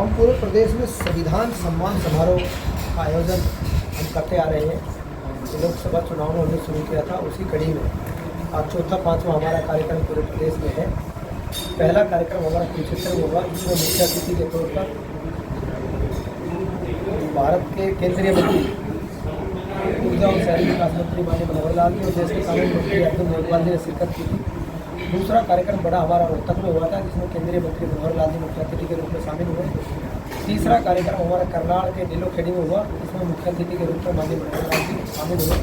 हम पूरे प्रदेश में संविधान सम्मान समारोह का आयोजन हम करते आ रहे हैं। लोकसभा चुनाव में हमने शुरू किया था, उसी कड़ी में आज चौथा पाँचवा हमारा कार्यक्रम पूरे प्रदेश में है। पहला कार्यक्रम हमारा कुरुक्षेत्र में होगा, जिसमें मुख्य अतिथि के तौर पर भारत के केंद्रीय मंत्री ऊर्जा और शहरी विकास मंत्री माननीय मनोहर लाल जी और देश के कानून मंत्री अर्जुन मेघवाल जी ने शिरकत की थी। दूसरा कार्यक्रम बड़ा हमारा रोहतक में हुआ था, जिसमें केंद्रीय मंत्री मनोहर लाल जी मुख्य अतिथि के रूप में शामिल हुए। तीसरा कार्यक्रम हमारा करनाल के नीलोखेड़ी में हुआ, जिसमें मुख्य अतिथि के रूप में माननीय मनोहर लाल जी शामिल हुए।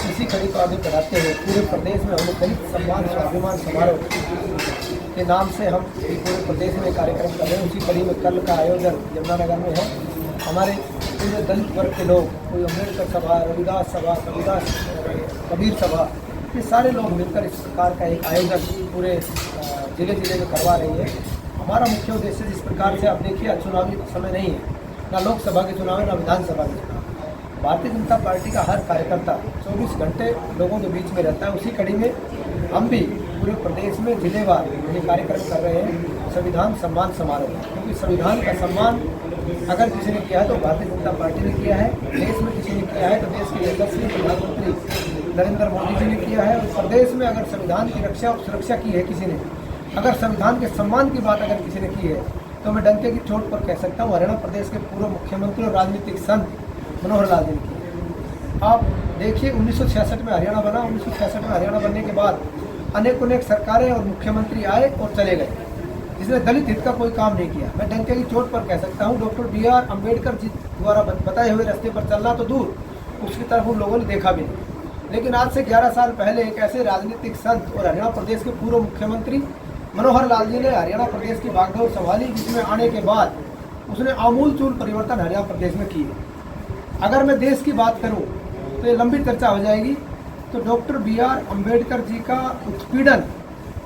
इसी कड़ी को आगे बढ़ाते हुए पूरे प्रदेश में हम दलित सम्मान स्वाभिमान समारोह के नाम से हम पूरे प्रदेश में कार्यक्रम कर रहे हैं। उसी कड़ी में कल का आयोजन यमुनानगर में है। हमारे पूरे दलित वर्ग के लोग, कोई अम्बेडकर सभा, रविदास सभा, कबीर सभा, ये सारे लोग मिलकर इस प्रकार का एक आयोजन पूरे जिले में करवा रही है। हमारा मुख्य उद्देश्य, जिस प्रकार से आप देखिए, चुनावी समय नहीं है, ना लोकसभा के चुनाव है ना विधानसभा के चुनाव। भारतीय जनता पार्टी का हर कार्यकर्ता 24 घंटे लोगों के बीच में रहता है। उसी कड़ी में हम भी पूरे प्रदेश में जिलेवार ये कार्यक्रम कर रहे हैं, संविधान सम्मान समारोह। क्योंकि संविधान का सम्मान अगर किसी ने किया है तो भारतीय जनता पार्टी ने किया है, देश में किसी ने किया है तो देश के यशस्वी प्रधानमंत्री नरेंद्र मोदी जी ने किया है। और प्रदेश में अगर संविधान की रक्षा और सुरक्षा की है किसी ने, अगर संविधान के सम्मान की बात अगर किसी ने की है, तो मैं डंके की चोट पर कह सकता हूँ, हरियाणा प्रदेश के पूर्व मुख्यमंत्री और राजनीतिक संत मनोहर लाल जी ने की। आप देखिए, 1966 में हरियाणा बना। 1966 में हरियाणा बनने के बाद अनेक सरकारें और मुख्यमंत्री आए और चले गए, जिसने दलित हित का कोई काम नहीं किया। मैं डंके की चोट पर कह सकता हूँ, डॉक्टर BR अम्बेडकर जी द्वारा बताए हुए रास्ते पर चलना तो दूर, उसकी तरफ उन लोगों ने देखा भी नहीं। लेकिन आज से 11 साल पहले एक ऐसे राजनीतिक संत और हरियाणा प्रदेश के पूर्व मुख्यमंत्री मनोहर लाल जी ने हरियाणा प्रदेश की बागडोर संभाली, जिसमें आने के बाद उसने आमूलचूल परिवर्तन हरियाणा प्रदेश में किए। अगर मैं देश की बात करूं तो ये लंबी चर्चा हो जाएगी। तो डॉक्टर BR अम्बेडकर जी का उत्पीड़न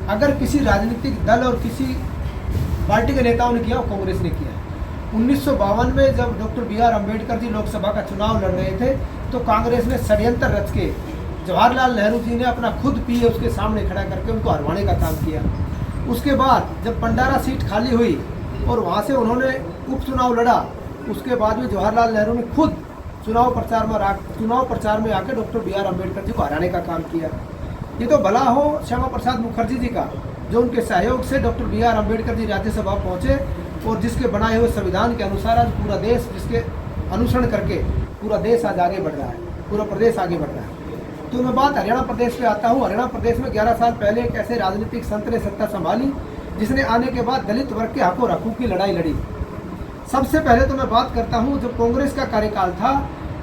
अगर किसी राजनीतिक दल और किसी पार्टी के नेताओं ने किया, कांग्रेस ने किया। 1952 में जब डॉक्टर BR अम्बेडकर जी लोकसभा का चुनाव लड़ रहे थे, तो कांग्रेस ने षड्यंत्र रच के जवाहरलाल नेहरू जी ने अपना खुद पीए उसके सामने खड़ा करके उनको हरवाने का काम किया। उसके बाद जब पंडारा सीट खाली हुई और वहाँ से उन्होंने उपचुनाव लड़ा, उसके बाद में जवाहरलाल नेहरू ने खुद चुनाव प्रचार में आकर डॉक्टर BR अम्बेडकर जी को हराने का काम किया। ये तो भला हो श्यामा प्रसाद मुखर्जी जी का, जो उनके सहयोग से डॉक्टर BR अम्बेडकर जी राज्यसभा पहुँचे और जिसके बनाए हुए संविधान के अनुसार आज पूरा देश, जिसके अनुसरण करके पूरा देश आज आगे बढ़ रहा है, पूरा प्रदेश आगे बढ़ रहा है। तो मैं बात हरियाणा प्रदेश पे आता हूँ। हरियाणा प्रदेश में 11 साल पहले एक ऐसे राजनीतिक संत ने सत्ता संभाली, जिसने आने के बाद दलित वर्ग के हकों रखों की लड़ाई लड़ी। सबसे पहले तो मैं बात करता हूँ, जब कांग्रेस का कार्यकाल था,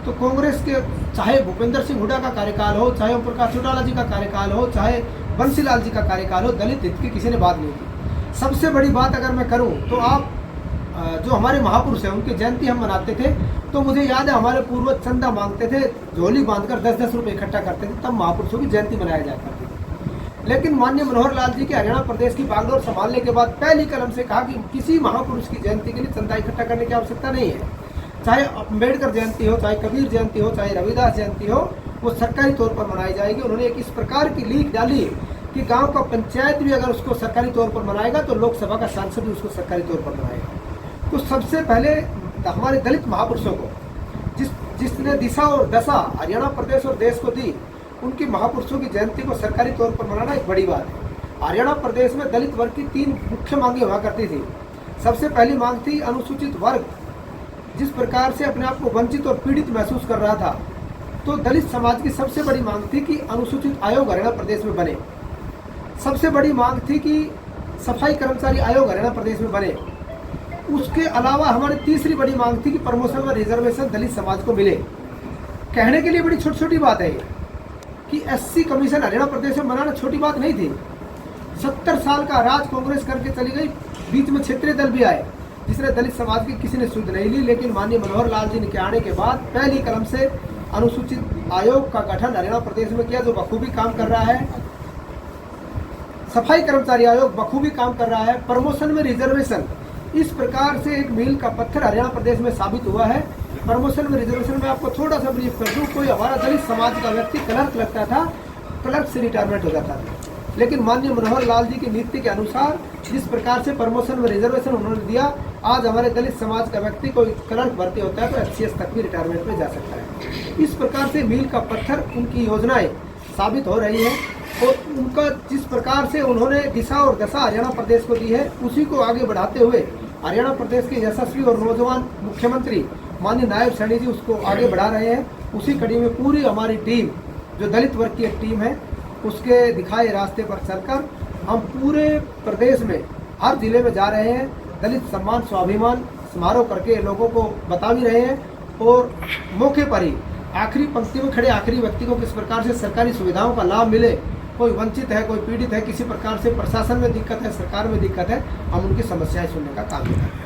तो कांग्रेस के चाहे भूपेंद्र सिंह हुड्डा का कार्यकाल हो, चाहे ओम प्रकाश चौटाला जी का कार्यकाल हो, चाहे बंसीलाल जी का कार्यकाल हो, दलित हित की किसी ने बात नहीं की। सबसे बड़ी बात अगर मैं करूँ तो आप जो हमारे महापुरुष हैं, उनकी जयंती हम मनाते थे, तो मुझे याद है हमारे पूर्वज चंदा मांगते थे, झोली बांधकर 10-10 रुपये इकट्ठा करते थे, तब महापुरुषों की जयंती मनाया जाता था। लेकिन माननीय मनोहर लाल जी के हरियाणा प्रदेश की बागडोर संभालने के बाद पहली कलम से कहा कि किसी महापुरुष की जयंती के लिए चंदा इकट्ठा करने की आवश्यकता नहीं है। चाहे अम्बेडकर जयंती हो, चाहे कबीर जयंती हो, चाहे रविदास जयंती हो, वो सरकारी तौर पर मनाई जाएगी। उन्होंने एक इस प्रकार की लीक डाली कि गाँव का पंचायत भी अगर उसको सरकारी तौर पर मनाएगा तो लोकसभा का सांसद भी उसको सरकारी तौर पर मनाएगा। तो सबसे पहले हमारे दलित महापुरुषों को जिसने दिशा और दशा हरियाणा प्रदेश और देश को दी, उनकी महापुरुषों की जयंती को सरकारी तौर पर मनाना एक बड़ी बात है। हरियाणा प्रदेश में दलित वर्ग की 3 मुख्य मांगें हुआ करती थी। सबसे पहली मांग थी अनुसूचित वर्ग जिस प्रकार से अपने आप को वंचित और पीड़ित महसूस कर रहा था, तो दलित समाज की सबसे बड़ी मांग थी कि अनुसूचित आयोग हरियाणा प्रदेश में बने। सबसे बड़ी मांग थी कि सफाई कर्मचारी आयोग हरियाणा प्रदेश में बने। उसके अलावा हमारी तीसरी बड़ी मांग थी कि प्रमोशन में रिजर्वेशन दलित समाज को मिले। कहने के लिए बड़ी छोटी बात है कि SC कमीशन हरियाणा प्रदेश में बनाना छोटी बात नहीं थी। 70 साल का राज कांग्रेस करके चली गई, बीच में क्षेत्रीय दल भी आए, जिसने दलित समाज की किसी ने सुध नहीं ली। लेकिन माननीय मनोहर लाल जी के आने के बाद पहली कलम से अनुसूचित आयोग का गठन हरियाणा प्रदेश में किया, जो बखूबी काम कर रहा है। सफाई कर्मचारी आयोग बखूबी काम कर रहा है। प्रमोशन में रिजर्वेशन, इस प्रकार से एक मील का पत्थर हरियाणा प्रदेश में साबित हुआ है। प्रमोशन में रिजर्वेशन में आपको थोड़ा सा ब्रीफ कर दूं, कोई हमारा दलित समाज का व्यक्ति क्लर्क लगता था, क्लर्क से रिटायरमेंट हो जाता था। लेकिन माननीय मनोहर लाल जी की नीति के अनुसार जिस प्रकार से प्रमोशन में रिजर्वेशन उन्होंने दिया, आज हमारे दलित समाज का व्यक्ति कोई करंट भर्ती होता है तो HCS तक भी रिटायरमेंट में जा सकता है। इस प्रकार से मील का पत्थर उनकी योजनाएं साबित हो रही है और उनका जिस प्रकार से उन्होंने दिशा और दशा हरियाणा प्रदेश को दी है, उसी को आगे बढ़ाते हुए हरियाणा प्रदेश के यशस्वी और नौजवान मुख्यमंत्री माननीय नायब सैनी जी उसको आगे बढ़ा रहे हैं। उसी कड़ी में पूरी हमारी टीम, जो दलित वर्ग की एक टीम है, उसके दिखाए रास्ते पर चलकर हम पूरे प्रदेश में हर जिले में जा रहे हैं। दलित सम्मान स्वाभिमान समारोह करके लोगों को बता भी रहे हैं और मौके पर ही आखिरी पंक्ति में खड़े आखिरी व्यक्ति को किस प्रकार से सरकारी सुविधाओं का लाभ मिले, कोई वंचित है, कोई पीड़ित है, किसी प्रकार से प्रशासन में दिक्कत है, सरकार में दिक्कत है, हम उनकी समस्याएं सुनने का काम करें।